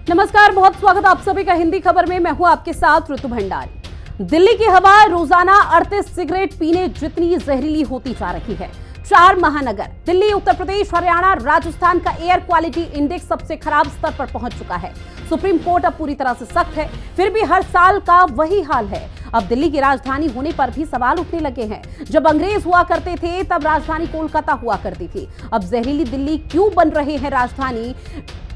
नमस्कार, बहुत स्वागत आप सभी का हिंदी खबर में। मैं हूं आपके साथ ऋतु भंडारी। दिल्ली की हवा रोजाना 38 सिगरेट पीने जितनी जहरीली होती जा रही है। 4 महानगर दिल्ली, उत्तर प्रदेश, हरियाणा, राजस्थान का एयर क्वालिटी इंडेक्स सबसे खराब स्तर पर पहुंच चुका है। सुप्रीम कोर्ट अब पूरी तरह से सख्त है, फिर भी हर साल का वही हाल है। अब दिल्ली की राजधानी होने पर भी सवाल उठने लगे हैं। जब अंग्रेज हुआ करते थे तब राजधानी कोलकाता हुआ करती थी। अब जहरीली दिल्ली क्यों बन रहे हैं राजधानी?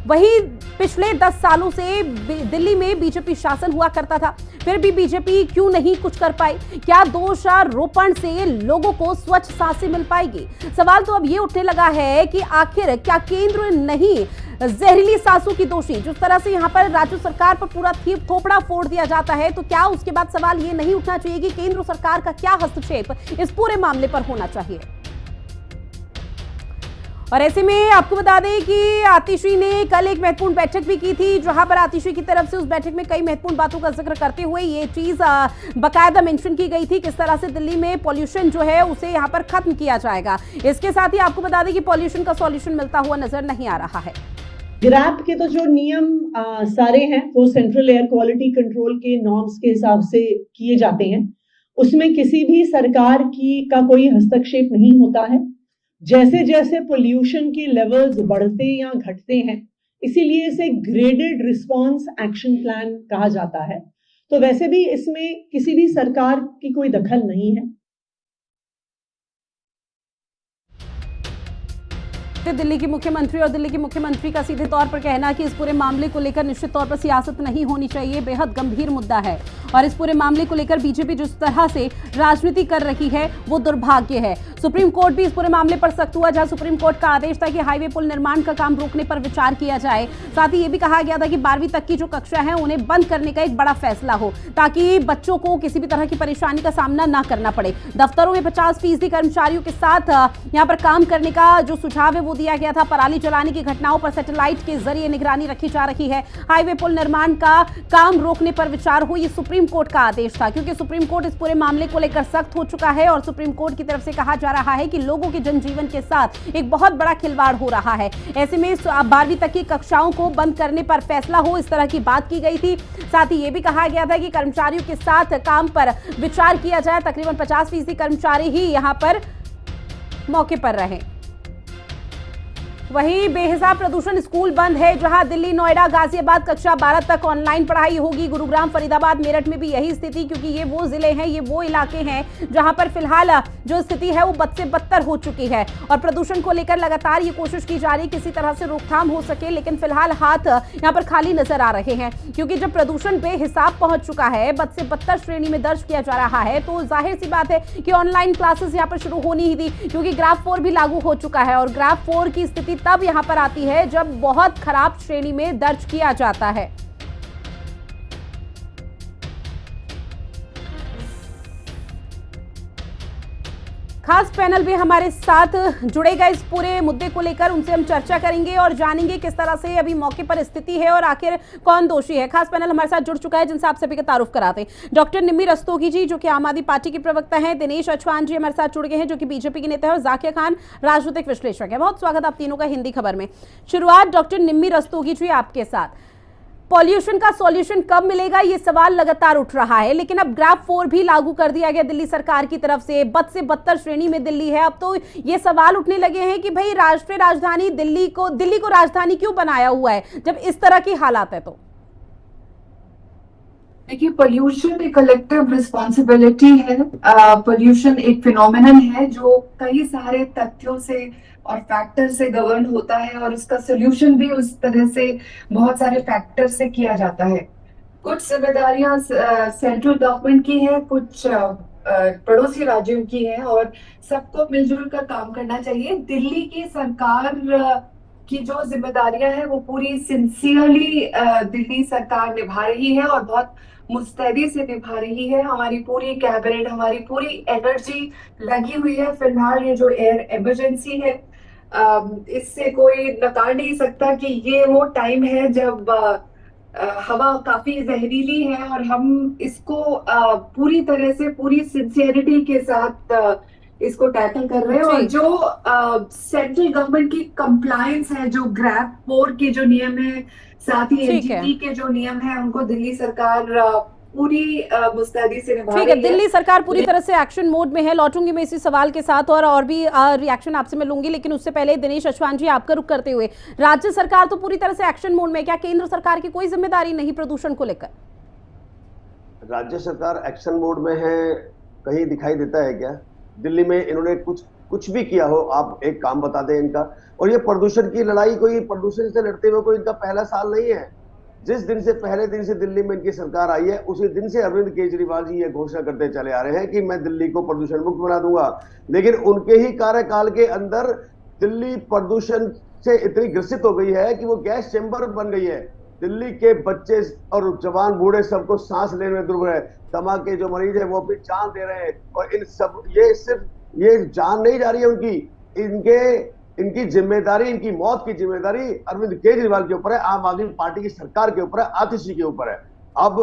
वही पिछले 10 सालों से दिल्ली में बीजेपी शासन हुआ करता था, फिर भी बीजेपी क्यों नहीं कुछ कर पाई? क्या दोषारोपण से लोगों को स्वच्छ सांसें मिल पाएगी? सवाल तो अब ये उठने लगा है कि आखिर क्या केंद्र नहीं जहरीली सांसों की दोषी? जिस तरह से यहाँ पर राज्य सरकार पर पूरा थोपड़ा फोड़ दिया जाता है, तो क्या उसके बाद सवाल ये नहीं उठना चाहिए कि केंद्र सरकार का क्या हस्तक्षेप इस पूरे मामले पर होना चाहिए? और ऐसे में आपको बता दें कि आतिशी ने कल एक महत्वपूर्ण बैठक भी की थी, जहां पर आतिशी की तरफ से उस बैठक में कई महत्वपूर्ण बातों का जिक्र करते हुए ये चीज बकायदा मेंशन की गई थी, किस तरह से दिल्ली में पॉल्यूशन जो है उसे यहां पर खत्म किया जाएगा। इसके साथ ही आपको बता दें कि पॉल्यूशन का सॉल्यूशन मिलता हुआ नजर नहीं आ रहा है। ग्रैप के तो जो नियम सारे हैं वो सेंट्रल एयर क्वालिटी कंट्रोल के नॉर्म्स के हिसाब से किए जाते हैं। उसमें किसी भी सरकार का कोई हस्तक्षेप नहीं होता है। जैसे जैसे पोल्यूशन के लेवल्स बढ़ते या घटते हैं, इसीलिए इसे ग्रेडेड रिस्पांस एक्शन प्लान कहा जाता है। तो वैसे भी इसमें किसी भी सरकार की कोई दखल नहीं है। दिल्ली की मुख्यमंत्री और दिल्ली की मुख्यमंत्री का सीधे तौर पर कहना कि इस पूरे मामले को लेकर निश्चित तौर पर सियासत नहीं होनी चाहिए, बेहद गंभीर मुद्दा है और इस पूरे मामले को लेकर बीजेपी जिस तरह से राजनीति कर रही है वो दुर्भाग्य है। सुप्रीम कोर्ट भी इस पूरे मामले पर सख्त हुआ, जहां सुप्रीम कोर्ट का आदेश था कि हाईवे पुल निर्माण का काम रोकने पर विचार किया जाए। साथ ही ये भी कहा गया था कि 12वीं तक की जो कक्षा है उन्हें बंद करने का एक बड़ा फैसला हो, ताकि बच्चों को किसी भी तरह की परेशानी का सामना ना करना पड़े। दफ्तरों में 50% कर्मचारियों के साथ यहाँ पर काम करने का जो सुझाव है वो दिया गया था। पराली जलाने की घटनाओं पर सैटेलाइट के जरिए निगरानी रखी जा रही है। हाईवे पुल निर्माण का काम रोकने पर विचार हो, ये सुप्रीम कोर्ट का आदेश था, क्योंकि सुप्रीम कोर्ट इस पूरे मामले को लेकर सख्त हो चुका है और सुप्रीम कोर्ट की तरफ से कहा जा रहा है कि लोगों के जनजीवन के साथ एक बहुत बड़ा खिलवाड़ हो रहा है। ऐसे में 12वीं तक की कक्षाओं को बंद करने पर फैसला हो, इस तरह की बात की गई थी। साथ ही यह भी कहा गया था कि कर्मचारियों के साथ काम पर विचार किया जाए। तकरीबन 50% कर्मचारी ही यहां पर मौके पर रहे। वहीं बेहिसाब प्रदूषण स्कूल बंद है, जहां दिल्ली, नोएडा, गाजियाबाद कक्षा 12 तक ऑनलाइन पढ़ाई होगी। गुरुग्राम, फरीदाबाद, मेरठ में भी यही स्थिति, क्योंकि ये वो जिले हैं, ये वो इलाके हैं जहां पर फिलहाल जो स्थिति है वो बद से बदतर हो चुकी है और प्रदूषण को लेकर लगातार ये कोशिश की जा रही है किसी तरह से रोकथाम हो सके, लेकिन फिलहाल हाथ यहाँ पर खाली नजर आ रहे हैं, क्योंकि जब प्रदूषण बेहिसाब पहुंच चुका है, बद से बदतर श्रेणी में दर्ज किया जा रहा है, तो जाहिर सी बात है कि ऑनलाइन क्लासेस यहाँ पर शुरू होनी ही थी, क्योंकि ग्राफ 4 भी लागू हो चुका है और ग्राफ 4 की स्थिति तब यहां पर आती है जब बहुत खराब श्रेणी में दर्ज किया जाता है। खास पैनल भी हमारे साथ जुड़ेगा इस पूरे मुद्दे को लेकर, उनसे हम चर्चा करेंगे और जानेंगे किस तरह से अभी मौके पर स्थिति है और आखिर कौन दोषी है। खास पैनल हमारे साथ जुड़ चुका है, जिनसे आप सभी का तारुफ कराते हैं। डॉक्टर निम्मी रस्तोगी जी, जो कि आम आदमी पार्टी के प्रवक्ता हैं, दिनेश अचवान जी हमारे साथ जुड़ गए हैं, जो कि बीजेपी के नेता है, और जाकिया खान राजनीतिक विश्लेषक है। बहुत स्वागत आप तीनों का हिंदी खबर में। शुरुआत डॉक्टर निम्मी रस्तोगी जी आपके साथ। पॉल्यूशन का सॉल्यूशन कब मिलेगा, ये सवाल लगातार उठ रहा है, लेकिन अब ग्राफ 4 भी लागू कर दिया गया दिल्ली सरकार की तरफ से। बद से बदतर श्रेणी में दिल्ली है। अब तो ये सवाल उठने लगे हैं कि भाई राष्ट्रीय राजधानी दिल्ली को राजधानी क्यों बनाया हुआ है जब इस तरह की हालात है? तो देखिए, पोल्यूशन एक कलेक्टिव रिस्पॉन्सिबिलिटी है। पोल्यूशन एक फिनोमेनन है जो कई सारे तथ्यों से और फैक्टर से गवर्न होता है और उसका सोल्यूशन भी उस तरह से बहुत सारे फैक्टर से किया जाता है। कुछ जिम्मेदारियां सेंट्रल गवर्नमेंट की है, कुछ पड़ोसी राज्यों की है और सबको मिलजुल कर काम करना चाहिए। दिल्ली की सरकार की जो जिम्मेदारियां हैं वो पूरी सिंसियरली दिल्ली सरकार निभा रही है और बहुत मुस्तैदी से निभा रही है। हमारी पूरी कैबिनेट, हमारी पूरी एनर्जी लगी हुई है। फिलहाल ये जो एयर इमरजेंसी है, इससे कोई नकार नहीं सकता कि ये वो टाइम है जब हवा काफी जहरीली है और हम इसको पूरी तरह से, पूरी सिंसियरिटी के साथ इसको टैकल कर रहे हैं। और जी। जो सेंट्रल गवर्नमेंट की कंप्लायंस है, जो ग्रैप 4 के जो नियम है, साथ ही ठीक है। एनजीटी के जो नियम है, उनको दिल्ली सरकार पूरी मुस्तैदी से निभा ठीक है, रही है। दिल्ली सरकार पूरी तरह से एक्शन मोड में है। लौटूंगी मैं इसी सवाल के साथ और भी रिएक्शन आपसे मैं लूंगी, लेकिन उससे पहले दिनेश अश्वान जी आपका रुख करते हुए, राज्य सरकार तो पूरी तरह से एक्शन मोड में है, क्या केंद्र सरकार की कोई जिम्मेदारी नहीं प्रदूषण को लेकर? राज्य सरकार एक्शन मोड में है, कहीं दिखाई देता है क्या? दिल्ली में इन्होंने कुछ भी किया हो, आप एक काम बता दें इनका। और ये प्रदूषण की लड़ाई कोई प्रदूषण से लड़ते हुए कोई इनका पहला साल नहीं है। जिस दिन से पहले दिन से दिल्ली में इनकी सरकार आई है, उसी दिन से अरविंद केजरीवाल जी ये घोषणा करते चले आ रहे हैं कि मैं दिल्ली को प्रदूषण मुक्त बना दूंगा। लेकिन उनके ही कार्यकाल के अंदर दिल्ली प्रदूषण से इतनी ग्रसित हो गई है कि वो गैस चेंबर बन गई है। दिल्ली के बच्चे और जवान बूढ़े सबको सांस लेने में दुर्भर है। दमा के जो मरीज है वो अपनी जान दे रहे हैं। और इन सब ये जान नहीं जा रही है उनकी, इनकी जिम्मेदारी, इनकी मौत की जिम्मेदारी अरविंद केजरीवाल के ऊपर है, आम आदमी पार्टी की सरकार के ऊपर है, आतिशी के ऊपर है। अब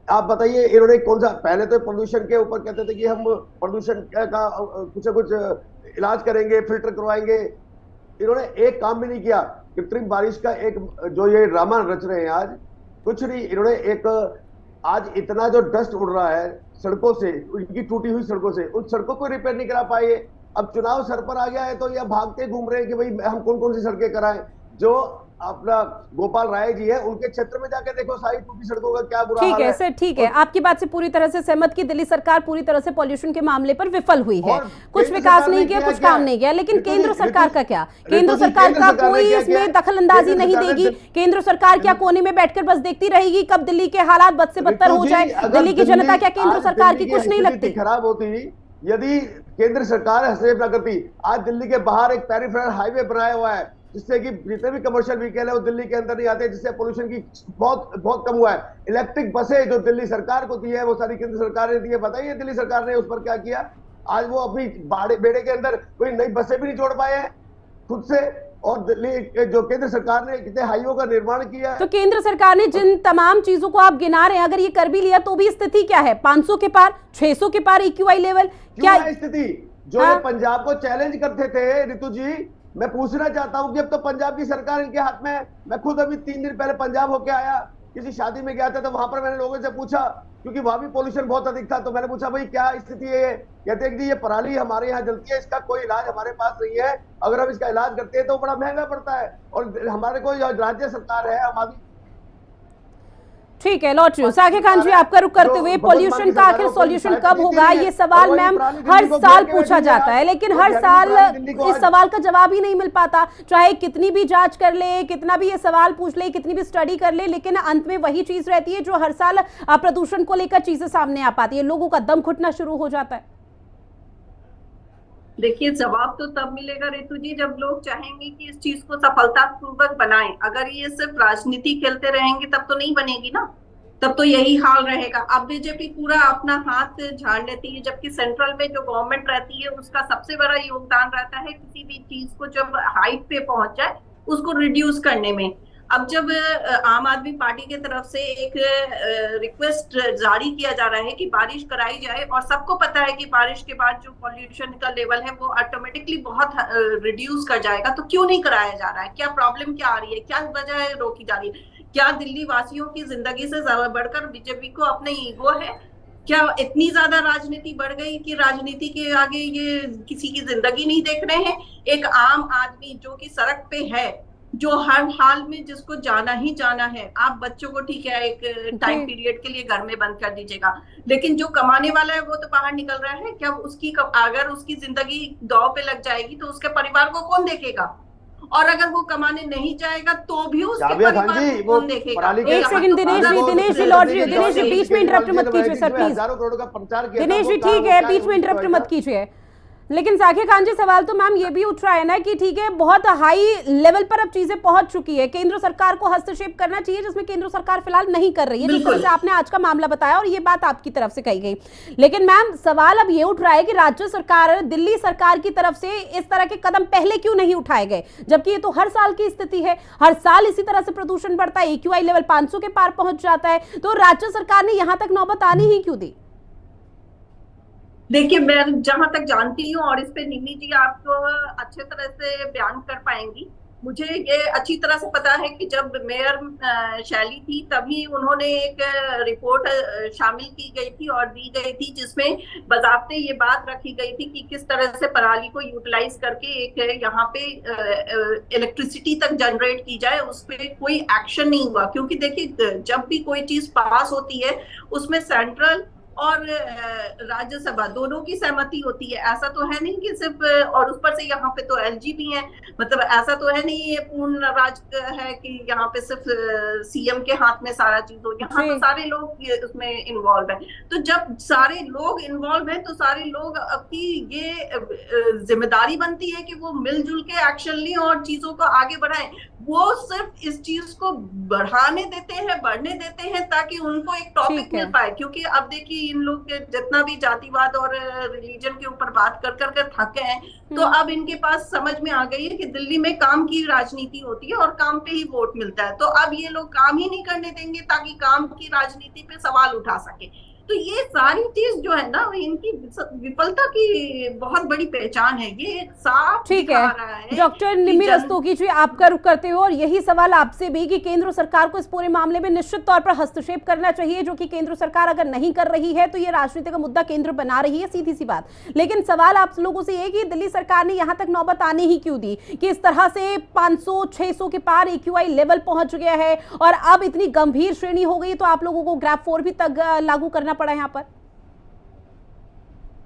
आप बताइए इन्होंने कौन सा, पहले तो प्रदूषण के ऊपर कहते थे कि हम प्रदूषण का कुछ न कुछ इलाज करेंगे, फिल्टर करवाएंगे। इन्होंने एक काम भी नहीं किया। कृत्रिम बारिश का एक जो ये ड्रामा रच रहे हैं आज, कुछ नहीं। इन्होंने एक आज इतना जो डस्ट उड़ रहा है सड़कों से, उनकी टूटी हुई सड़कों से, उन सड़कों को रिपेयर नहीं करा पाए। अब चुनाव सर पर आ गया है तो ये भागते घूम रहे हैं कि भाई हम कौन कौन सी सड़कें कराएं। जो अपना गोपाल राय जी है, उनके क्षेत्र में जाके देखो सारी टूटी सड़कों का क्या बुरा हाल है। ठीक है सर, ठीक है, आपकी बात से पूरी तरह से सहमत की दिल्ली सरकार पूरी तरह से पॉल्यूशन के मामले पर विफल हुई है। कुछ विकास नहीं किया, कुछ काम नहीं किया, लेकिन केंद्र सरकार का क्या? केंद्र सरकार का कोई इसमें दखल अंदाजी नहीं देगी? केंद्र सरकार क्या कोने में बैठकर बस देखती रहेगी कब दिल्ली के हालात बद से बदतर हो जाए? दिल्ली की जनता क्या केंद्र सरकार की कुछ नहीं लगती? खराब होती यदि केंद्र सरकार हस्तक्षेप न करती। आज दिल्ली के बाहर एक पेरिफेरल हाईवे बनाया हुआ है जिससे कि जितने भी कमर्शियल व्हीकल है वो दिल्ली के अंदर नहीं आते, जिससे पोल्यूशन की बहुत कम हुआ है। इलेक्ट्रिक बसें जो दिल्ली सरकार को दी है वो सारी केंद्र सरकार ने दी है। बताइए दिल्ली सरकार ने उस पर क्या किया? आज वो अपनी बेड़े के अंदर कोई नई बसें भी नहीं जोड़ पाए हैं खुद से। और दिल्ली जो केंद्र सरकार ने कितने हाईवे का निर्माण किया है। तो केंद्र सरकार ने जिन तमाम चीजों को आप गिना रहे हैं, अगर ये कर भी लिया तो भी स्थिति क्या है? 500 के पार, 600 के पार EQI लेवल क्या स्थिति? जो ये पंजाब को चैलेंज करते थे रितु जी, मैं पूछना चाहता हूं कि अब तो पंजाब की सरकार इनके हाथ में है। मैं खुद अभी 3 दिन पहले पंजाब होके आया, किसी शादी में गया था, तो वहां पर मैंने लोगों से पूछा, क्योंकि वहां भी पोल्यूशन बहुत अधिक था, तो मैंने पूछा भाई क्या स्थिति है? कहते हैं कि ये पराली हमारे यहाँ जलती है, इसका कोई इलाज हमारे पास नहीं है, अगर हम इसका इलाज करते हैं तो बड़ा महंगा पड़ता है। और हमारे कोई राज्य सरकार है हमारी। ठीक है, लौट रही हूँ। साकिब खान जी आपका रुख करते हुए, पॉल्यूशन का आखिर सॉल्यूशन कब होगा, ये सवाल मैम हर साल पूछा जाता है, लेकिन हर साल इस सवाल का जवाब ही नहीं मिल पाता। चाहे कितनी भी जांच कर ले, कितना भी ये सवाल पूछ ले, कितनी भी स्टडी कर ले, लेकिन अंत में वही चीज रहती है जो हर साल प्रदूषण को लेकर चीजें सामने आ पाती है, लोगों का दम घुटना शुरू हो जाता है। देखिए, जवाब तो तब मिलेगा रितु जी जब लोग चाहेंगे कि इस चीज को सफलतापूर्वक बनाएं। अगर ये सिर्फ राजनीति खेलते रहेंगे तब तो नहीं बनेगी ना, तब तो यही हाल रहेगा। अब बीजेपी पूरा अपना हाथ झाड़ लेती है, जबकि सेंट्रल में जो गवर्नमेंट रहती है उसका सबसे बड़ा योगदान रहता है किसी भी चीज को जब हाइट पे पहुंच जाए उसको रिड्यूस करने में। अब जब आम आदमी पार्टी की तरफ से एक रिक्वेस्ट जारी किया जा रहा है कि बारिश कराई जाए, और सबको पता है कि बारिश के बाद जो पॉल्यूशन का लेवल है वो ऑटोमेटिकली बहुत रिड्यूस कर जाएगा, तो क्यों नहीं कराया जा रहा है? क्या प्रॉब्लम क्या आ रही है? क्या वजह रोकी जा रही है? क्या दिल्ली वासियों की जिंदगी से बढ़कर बीजेपी को अपने ईगो है? क्या इतनी ज्यादा राजनीति बढ़ गई कि राजनीति के आगे ये किसी की जिंदगी नहीं देख रहे हैं? एक आम आदमी जो कि सड़क पे है, जो हर हाल में जिसको जाना ही जाना है, आप बच्चों को ठीक है एक टाइम पीरियड के लिए घर में बंद कर दीजिएगा, लेकिन जो कमाने वाला है वो तो बाहर निकल रहा है। क्या उसकी अगर उसकी जिंदगी दांव पे लग जाएगी तो उसके परिवार को कौन देखेगा? और अगर वो कमाने नहीं जाएगा तो भी उसके परिवार को कौन देखेगा? एक सेकंड दिनेश जी लौट रही है। दिनेश जी बीच में इंटरप्ट मत कीजिए सर प्लीज। दिनेश जी ठीक है, बीच में इंटरप्ट मत कीजिए। लेकिन साकिब खान जी सवाल तो मैम ये भी उठ रहा है ना कि ठीक है बहुत हाई लेवल पर अब चीजें पहुंच चुकी है, केंद्र सरकार को हस्तक्षेप करना चाहिए, जिसमें केंद्र सरकार फिलहाल नहीं कर रही है, जिस तरह से आपने आज का मामला बताया और ये बात आपकी तरफ से कही गई। लेकिन मैम सवाल अब ये उठ रहा है कि राज्य सरकार, दिल्ली सरकार की तरफ से इस तरह के कदम पहले क्यों नहीं उठाए गए, जबकि ये तो हर साल की स्थिति है, हर साल इसी तरह से प्रदूषण बढ़ता है, EQI लेवल 500 के पार पहुंच जाता है, तो राज्य सरकार ने यहां तक नौबत आनी ही क्यों दी? देखिए, मैं जहां तक जानती हूँ और इस पे निमी जी आपको अच्छे तरह से बयान कर पाएंगी, मुझे ये अच्छी तरह से पता है कि जब मेयर शैली थी तभी उन्होंने एक रिपोर्ट शामिल की गई थी और दी गई थी, जिसमें बज़ाब्ते ये बात रखी गई थी कि किस तरह से पराली को यूटिलाइज करके एक यहाँ पे इलेक्ट्रिसिटी तक जनरेट की जाए। उस पर कोई एक्शन नहीं हुआ, क्योंकि देखिए जब भी कोई चीज पास होती है उसमें सेंट्रल और राज्यसभा दोनों की सहमति होती है। ऐसा तो है नहीं कि सिर्फ, और उस पर से यहाँ पे तो एलजी भी है, मतलब ऐसा तो है नहीं ये पूर्ण राज्य है कि यहाँ पे सिर्फ सीएम के हाथ में सारा चीज हो। यहाँ तो सारे लोग उसमें इन्वॉल्व है। तो जब सारे लोग इन्वॉल्व है तो सारे लोग की ये जिम्मेदारी बनती है कि वो मिलजुल के एक्शन लें और चीजों को आगे बढ़ाएं। वो सिर्फ इस चीज को बढ़ने देते हैं ताकि उनको एक टॉपिक मिल पाए। क्योंकि अब देखिए इन लोग जितना भी जातिवाद और रिलीजन के ऊपर बात कर कर थके हैं, तो अब इनके पास समझ में आ गई है कि दिल्ली में काम की राजनीति होती है और काम पे ही वोट मिलता है। तो अब ये लोग काम ही नहीं करने देंगे ताकि काम की राजनीति पे सवाल उठा सके। तो ये सारी चीज जो है ना, इनकी विफलता की बहुत बड़ी पहचान है। ये एक साफ ठीक है। डॉक्टर निमी रस्तोगी जी, आपका रुख करते हो और यही सवाल आपसे भी कि केंद्र सरकार को इस पूरे मामले में निश्चित तौर पर हस्तक्षेप करना चाहिए, जो कि केंद्र सरकार अगर नहीं कर रही है तो ये राजनीति का मुद्दा केंद्र बना रही है, सीधी सी बात। लेकिन सवाल आप लोगों से ये कि दिल्ली सरकार ने यहां तक नौबत आने ही क्यों दी कि इस तरह से 500-600 के पार AQI लेवल पहुंच गया है और अब इतनी गंभीर श्रेणी हो गई, तो आप लोगों को ग्रैप 4 भी तक लागू करना पड़ा यहाँ पर।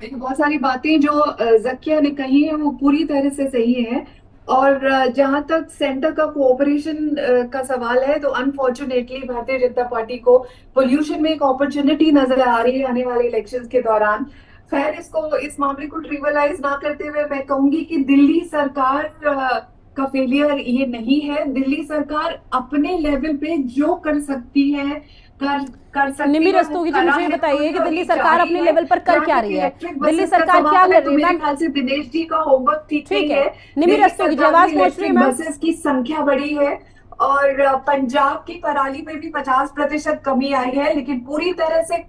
बहुत सारी बातें जो ज़किया ने कही है वो पूरी तरह से सही है। और जहां तक सेंटर का कोऑपरेशन का सवाल है, तो अनफॉर्चुनेटली भारतीय जनता पार्टी को पोल्यूशन में एक अपॉर्चुनिटी नजर आ रही है आने वाले इलेक्शंस के दौरान। खैर, इस मामले को ट्रिवलाइज ना करते हुए मैं कहूंगी कि दिल्ली सरकार का फेलियर ये नहीं है। दिल्ली सरकार अपने लेवल पे जो कर सकती है कर सकती है। निमी रस्तोगी जी, मुझे बताइए कि दिल्ली सरकार अपने लेवल पर कर क्या रही है? दिल्ली सरकार क्या कर रही है? मेरे ख्याल से दिनेश जी का होमवर्क ठीक है। निमी रस्तोगी जी, आवाज पहुंच रही है मैम? बसेस की संख्या बढ़ी है और पंजाब की पराली में भी 50% कमी आई है, लेकिन पूरी तरह से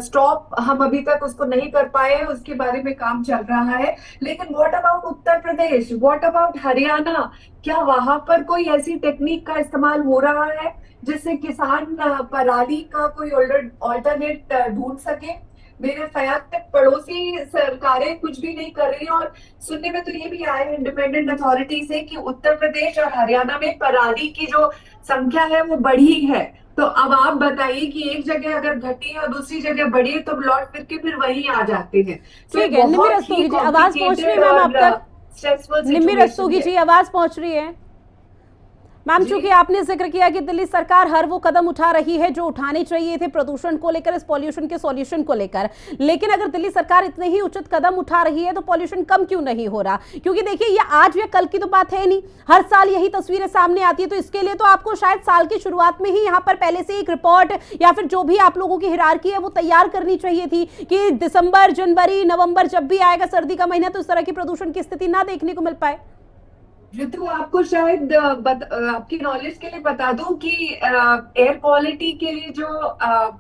स्टॉप हम अभी तक उसको नहीं कर पाए, उसके बारे में काम चल रहा है। लेकिन what about Uttar Pradesh, what about Haryana? क्या वहां पर कोई ऐसी टेक्निक का इस्तेमाल हो रहा है जिससे किसान पराली का कोई ऑल्टरनेट ढूंढ सके? मेरे ख्याल तक पड़ोसी सरकारें कुछ भी नहीं कर रही। और सुनने में तो ये भी आया है इंडिपेंडेंट अथॉरिटी से कि उत्तर प्रदेश और हरियाणा में पराली की जो संख्या है वो बढ़ी है। तो अब आप बताइए कि एक जगह अगर घटी है और दूसरी जगह बढ़ी है, तो लौट फिर के फिर वहीं आ जाते हैं। ठीक है, निमी रस्तोगी जी, आवाज पहुंच रही है मैम आप तक? निमी रस्तोगी जी, आवाज पहुंच रही है मैम? चूंकि आपने जिक्र किया कि दिल्ली सरकार हर वो कदम उठा रही है जो उठाने चाहिए थे प्रदूषण को लेकर, इस पॉल्यूशन के सॉल्यूशन को लेकर, लेकिन अगर दिल्ली सरकार इतने ही उचित कदम उठा रही है तो पॉल्यूशन कम क्यों नहीं हो रहा? क्योंकि देखिए, ये आज या कल की तो बात है नहीं, हर साल यही तस्वीरें सामने आती है। तो इसके लिए तो आपको शायद साल की शुरुआत में ही यहाँ पर पहले से एक रिपोर्ट या फिर जो भी आप लोगों की हिरारकी है वो तैयार करनी चाहिए थी कि दिसंबर, जनवरी, नवंबर जब भी आएगा सर्दी का महीना, तो इस तरह की प्रदूषण की स्थिति ना देखने को मिल पाए। तो आपको शायद आपकी नॉलेज के लिए बता दूं कि एयर क्वालिटी के लिए जो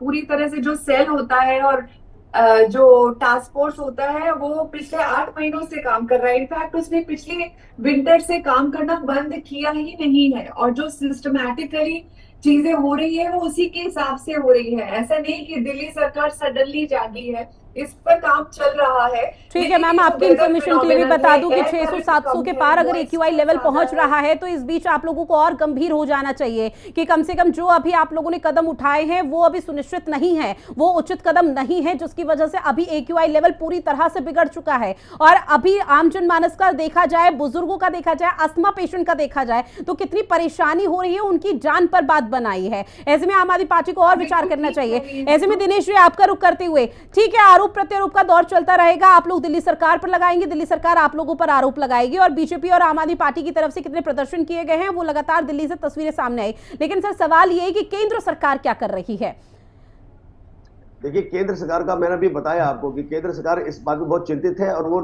पूरी तरह से जो सेल होता है और जो टास्क फोर्स होता है वो पिछले 8 महीनों से काम कर रहा है। इनफैक्ट उसने पिछले विंटर से काम करना बंद किया ही नहीं है और जो सिस्टमैटिकली चीजें हो रही है वो उसी के हिसाब से हो रही है। ऐसा नहीं कि दिल्ली सरकार सडनली जागी है, इस पर काम चल रहा है। ठीक है मैम, आपकी इन्फॉर्मेशन के लिए भी बता दूं कि 600-700 के पार अगर AQI लेवल पहुंच रहा है तो इस बीच आप लोगों को और गंभीर हो जाना चाहिए कि कम से कम जो अभी आप लोगों ने कदम उठाए हैं वो अभी सुनिश्चित नहीं है, वो उचित कदम नहीं है, जिसकी वजह से अभी AQI लेवल पूरी तरह से बिगड़ चुका है। और अभी आम जनमानस का देखा जाए, बुजुर्गों का देखा जाए, अस्थमा पेशेंट का देखा जाए तो कितनी परेशानी हो रही है, उनकी जान पर बात बनाई है। ऐसे में आम आदमी पार्टी को और विचार करना चाहिए। ऐसे में दिनेश जी, आपका रुख करते हुए, ठीक है, आरोप प्रत्यारोप का दौर चलता रहेगा, आप लोग दिल्ली सरकार पर लगाएंगे, दिल्ली सरकार आप लोगों पर आरोप लगाएगी और बीजेपी और आम आदमी पार्टी की तरफ से कितने प्रदर्शन किए गए हैं वो लगातार दिल्ली से तस्वीरें सामने आई। लेकिन सर, सवाल ये है कि केंद्र सरकार क्या कर रही है? देखिए, केंद्र सरकार का मैंने भी बताया आपको कि केंद्र सरकार इस बात में बहुत चिंतित है और वो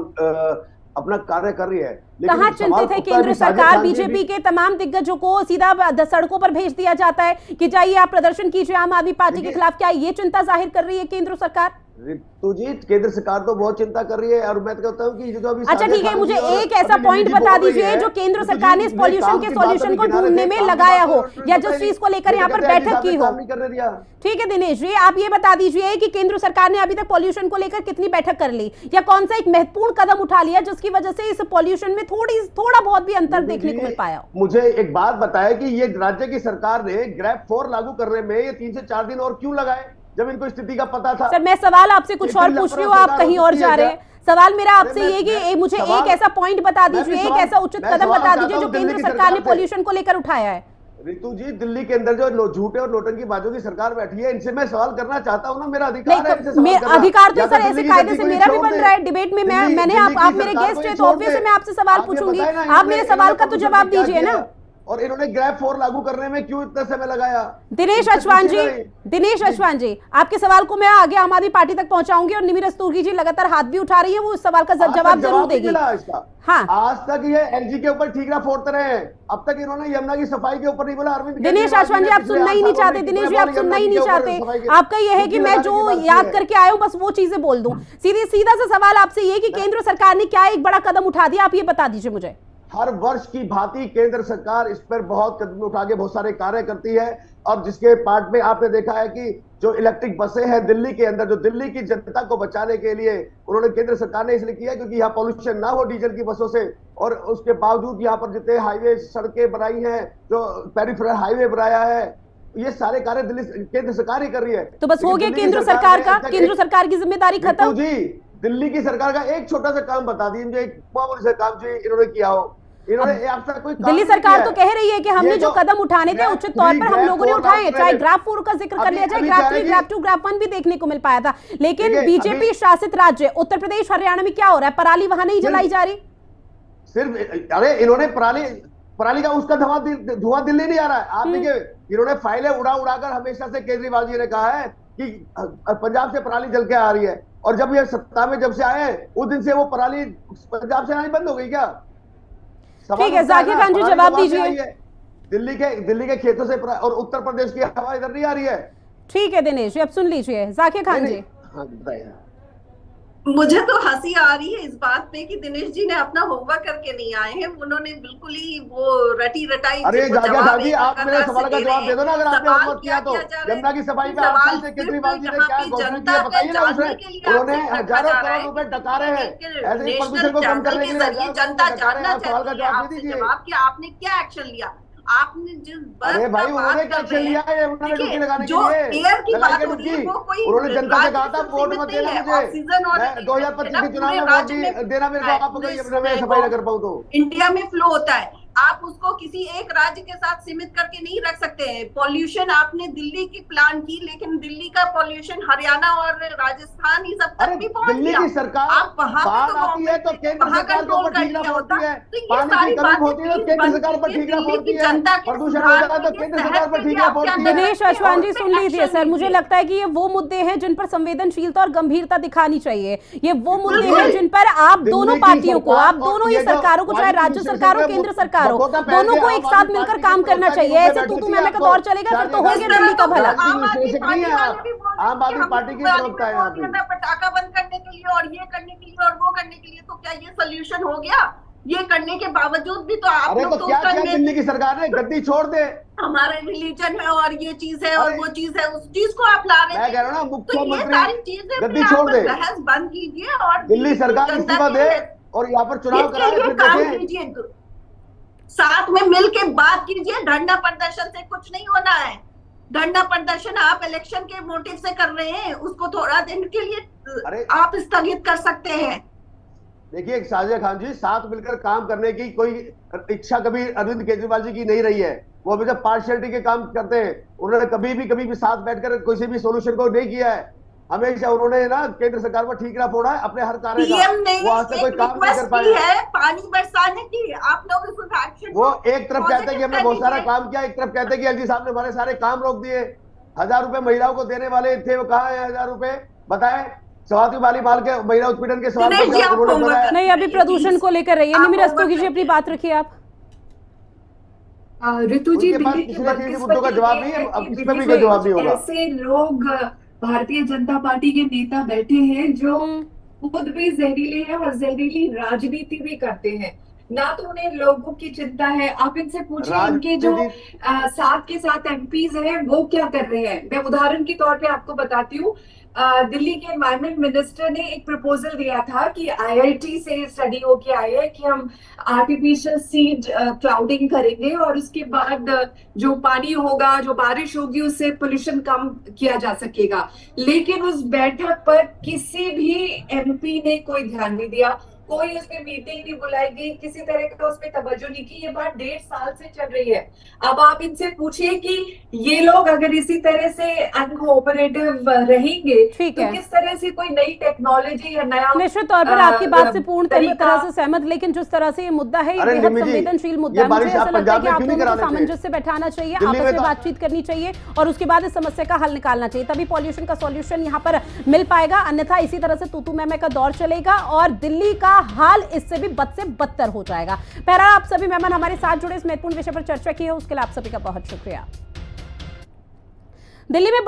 अपना कार्य कर रही है। कहाँ चिंतित है केंद्र सरकार? बीजेपी के तमाम दिग्गजों को सीधा सड़कों पर भेज दिया जाता है कि जाइए आप प्रदर्शन कीजिए आम आदमी पार्टी के खिलाफ। क्या ये चिंता जाहिर कर रही है केंद्र सरकार? रितु जी, केंद्र सरकार तो बहुत चिंता कर रही है और मैं तो कहता हूँ कि जो अभी अच्छा ठीक है, मुझे एक ऐसा पॉइंट बता दीजिए जो केंद्र सरकार ने इस पॉल्यूशन के सॉल्यूशन को ढूंढने में लगाया हो या जिस चीज को लेकर यहाँ पर बैठक की हो। ठीक है दिनेश जी, आप ये बता दीजिए कि केंद्र सरकार ने अभी तक पॉल्यूशन को लेकर कितनी बैठक कर ली या कौन सा एक महत्वपूर्ण कदम उठा लिया जिसकी वजह से इस पॉल्यूशन में थोड़ा बहुत भी अंतर देखने को मिल पाया। मुझे एक बात बताया कि ये राज्य की सरकार ने ग्रैब 4 लागू करने में ये 3 से 4 दिन और क्यों लगाए जब इनको स्थिति का पता था। सर मैं सवाल आपसे कुछ और पूछ रही हूँ, आप कहीं और जा रहे हैं। सवाल मेरा आपसे ये कि मुझे एक ऐसा पॉइंट बता दीजिए, एक ऐसा उचित कदम बता दीजिए जो केंद्र सरकार ने पॉल्यूशन को लेकर उठाया है। रितु जी, दिल्ली के अंदर जो झूठे और नोटंकी बाजों की सरकार बैठी है, इनसे मैं सवाल करना चाहता हूँ ना, मेरा अधिकार है इनसे सवाल करना। अधिकार तो सर ऐसे कायदे से मेरा भी बन रहा है। डिबेट में मैंने आप मेरे गेस्ट है तो ऑब्वियसली मैं आपसे सवाल पूछूंगी, आप मेरे सवाल का तो जवाब दीजिए ना। और इन्होंने ग्रैब 4 लागू करने में क्यों इतना समय लगाया? दिनेश अचवान जी, आपके सवाल को मैं आगे आम आदमी पार्टी तक पहुंचाऊंगी और निमि रस्तोगी जी लगातार हाथ भी उठा रही है, वो इस सवाल का जवाब जरूर देगी। हाँ, आज तक ये एलजी के ऊपर ठीकरा फोड़ते रहे हैं, अब तक इन्होंने यमुना की सफाई के ऊपर नहीं बोला। अरविंद दिनेश अचवान जी, आप सुनना ही नहीं चाहते। दिनेश जी, आप सुनना ही नहीं चाहते। आपका ये है कि मैं जो याद करके आया हूँ बस वो चीजें बोल दूं। सीधा सा सवाल आपसे ये कि केंद्र सरकार ने क्या एक बड़ा कदम उठा दिया, आप ये बता दीजिए मुझे। हर वर्ष की भांति केंद्र सरकार इस पर बहुत कदम उठा के बहुत सारे कार्य करती है और जिसके पार्ट में आपने देखा है कि जो इलेक्ट्रिक बसें हैं दिल्ली के अंदर, जो दिल्ली की जनता को बचाने के लिए उन्होंने केंद्र सरकार ने इसलिए किया क्योंकि यहाँ पॉल्यूशन ना हो डीजल की बसों से, और उसके बावजूद यहाँ पर जितने हाईवे सड़कें बनाई हैं, जो पेरिफेरल हाईवे बनाया है, ये सारे कार्य दिल्ली केंद्र सरकार ही कर रही है। तो बस हो गया केंद्र सरकार का, केंद्र सरकार की जिम्मेदारी खत्म जी। दिल्ली की सरकार का एक छोटा सा काम बता दीजिए मुझे, एक मामूली सा काम जो इन्होंने किया हो। दिल्ली सरकार तो कह रही है कि हमने जो कदम उठाने थे उचित तौर पर हम लोगों ने उठाए, चाहे ग्राफ 4 का जिक्र कर लिया जाए, ग्राफ 3, ग्राफ 2, ग्राफ 1 भी देखने को मिल पाया था। लेकिन बीजेपी शासित राज्य उत्तर प्रदेश, हरियाणा में क्या हो रहा है? पराली वहां नहीं जलाई जा रही। सिर्फ अरे इन्होंने पराली का उसका धुआं दिल्ली नहीं आ रहा है। आप देखिए, इन्होंने फाइलें उड़ाकर हमेशा से केजरीवाल जी ने कहा है कि पंजाब से पराली जल के आ रही है, और जब ये सत्ता में जब से आए उस दिन से वो पराली पंजाब से आनी बंद हो गई क्या? ठीक है, जाकिर खान जी जवाब दीजिए। दिल्ली के खेतों से और उत्तर प्रदेश की हवा इधर नहीं आ रही है। ठीक है दिनेश जी, अब सुन लीजिए जाकिर खान जी। हाँ बताइए। मुझे तो हंसी आ रही है इस बात पे कि दिनेश जी ने अपना होमवर्क करके नहीं आए हैं, उन्होंने बिल्कुल ही वो रटी रटाई। अरे जाकिर खान जी, आप मेरे सवाल का जवाब दे दो ना, अगर आपने होमवर्क किया तो। यमुना की सफाई पे 8 साल से केजरीवाल जी ने क्या घोषणा की है बताइए ना। उन्होंने हजारों करोड़ रुपए डकारे हैं ऐसे प्रदूषण को कम करने के लिए। जनता जानना चाहती है आपसे जवाब कि आपने क्या एक्शन लिया। आपने जिस अरे भाई उन्होंने क्या एक्शन लिया है उन्होंने ड्यूटी लगाने के लिए? एयर की बात हो रही है वो कोई उन्होंने जनता से कहा था वोट मत देना मुझे, 2025 के चुनाव में वोट देना मेरे को, आप अगर मैं सफाई न कर पाऊं तो। इंडिया में फ्लो होता है, आप उसको किसी एक राज्य के साथ सीमित करके नहीं रख सकते हैं। पॉल्यूशन आपने दिल्ली की प्लान की, लेकिन दिल्ली का पॉल्यूशन हरियाणा और राजस्थान ही सब तक भी पहुंच दिल्ली की सरकार आप वहां आती है तो केंद्र सरकार के ऊपर ठीकरा फोड़ती है, पानी की कमी होती है तो केंद्र सरकार पर ठीकरा फोड़ती है, प्रदूषण होता है तो केंद्र सरकार पर ठीकरा फोड़ती है। दिनेश अचवान जी सुन लीजिए सर, मुझे लगता है कि ये वो मुद्दे हैं जिन पर संवेदनशीलता और गंभीरता दिखानी चाहिए। ये वो मुद्दे हैं जिन पर आप दोनों पार्टियों को, आप दोनों ही सरकारों को, चाहे राज्य सरकार हो केंद्र सरकार हो, दोनों को एक साथ मिलकर काम करना चाहिए। ऐसे तू मैं का दौर चलेगा फिर तो हो गया दिल्ली का भला। आम आदमी पार्टी की प्रवक्ता है यहाँ पे। पटाखा बंद करने के लिए और ये करने के लिए और वो करने के लिए, तो क्या ये सोल्यूशन हो गया? ये करने के बावजूद भी तो आप लोग तो क्या दिल्ली की सरकार ने गद्दी छोड़ दे, हमारे रिलीजन है और ये चीज है और वो चीज है, उस चीज को आप ला रहे हैं। मैं कह रहा हूँ ना, मुख्यमंत्री गद्दी छोड़ दे, बहस बंद कीजिए और दिल्ली सरकार इस्तीफा दे और यहाँ पर चुनाव कराए, साथ में मिल के बात कीजिए। धरना प्रदर्शन से कुछ नहीं होना है। धरना प्रदर्शन आप इलेक्शन के मोटिव से कर रहे हैं, उसको थोड़ा दिन के लिए आप स्थगित कर सकते हैं। देखिए साजिया खान जी, साथ मिलकर काम करने की कोई इच्छा कभी अरविंद केजरीवाल जी की नहीं रही है। वो हमेशा पार्शियलिटी के काम करते हैं। उन्होंने कभी भी साथ बैठकर किसी भी सोल्यूशन को नहीं किया है। हमेशा उन्होंने ना केंद्र सरकार पर ठीकरा फोड़ा है अपने हर कार्य का। वो आज तक कोई काम नहीं कर पाए है पानी बरसाने की। आप लोग इस एक्शन वो एक तरफ कहते हैं कि हमने बहुत सारा काम किया, एक तरफ कहते हैं कि एलजी साहब ने हमारे सारे काम रोक दिए। 1000 रुपए महिलाओं को देने वाले थे, वो कहाँ है 1000 रुपए? बताए स्वाति वाली माल के महिला उत्पीड़न के सवाल नहीं, अभी प्रदूषण को लेकर रही है। निमि रस्तोगी जी अपनी बात रखिए आप। ऋतु जी, मुद्दों का जवाब नहीं है, अब इसमें भी कोई जवाब नहीं होगा। ऐसे लोग भारतीय जनता पार्टी के नेता बैठे हैं जो खुद भी जहरीले हैं और जहरीली राजनीति भी करते हैं। ना तो उन्हें लोगों की चिंता है। आप इनसे पूछिए इनके जो साथ के साथ एमपीज हैं वो क्या कर रहे हैं। मैं उदाहरण के तौर पे आपको बताती हूँ, दिल्ली के एनवायरमेंट मिनिस्टर ने एक प्रपोजल दिया था कि आईआईटी से स्टडी होके आई है कि हम आर्टिफिशियल सीड क्लाउडिंग करेंगे और उसके बाद जो पानी होगा, जो बारिश होगी, उससे पोल्यूशन कम किया जा सकेगा। लेकिन उस बैठक पर किसी भी एमपी ने कोई ध्यान नहीं दिया, कोई उसमें मीटिंग नहीं बुलाई गई, किसी तरह का उसमें तवज्जो नहीं की। ये बात 1.5 साल से चल रही है। अब आप इनसे पूछिए कि ये लोग अगर इसी तरह से अनकोऑपरेटिव रहेंगे तो किस तरह से कोई नई टेक्नोलॉजी या नया। निश्चित तौर पर आपकी बात से पूर्ण तरह से सहमत, लेकिन जिस तरह से ये मुद्दा है ये बेहद संवेदनशील मुद्दा है। मुझे ऐसा लगता है कि आप दोनों को सामंजस्य बैठाना चाहिए, आपस में बातचीत करनी चाहिए और उसके बाद इस समस्या का हल निकालना चाहिए, तभी पॉल्यूशन का सॉल्यूशन यहाँ पर मिल पाएगा। अन्यथा इसी तरह से तू मैं का दौर चलेगा और दिल्ली का हाल इससे भी बद से बदतर हो जाएगा। पहला, आप सभी मेहमान हमारे साथ जुड़े, इस महत्वपूर्ण विषय पर चर्चा की है, उसके लिए आप सभी का बहुत शुक्रिया। दिल्ली में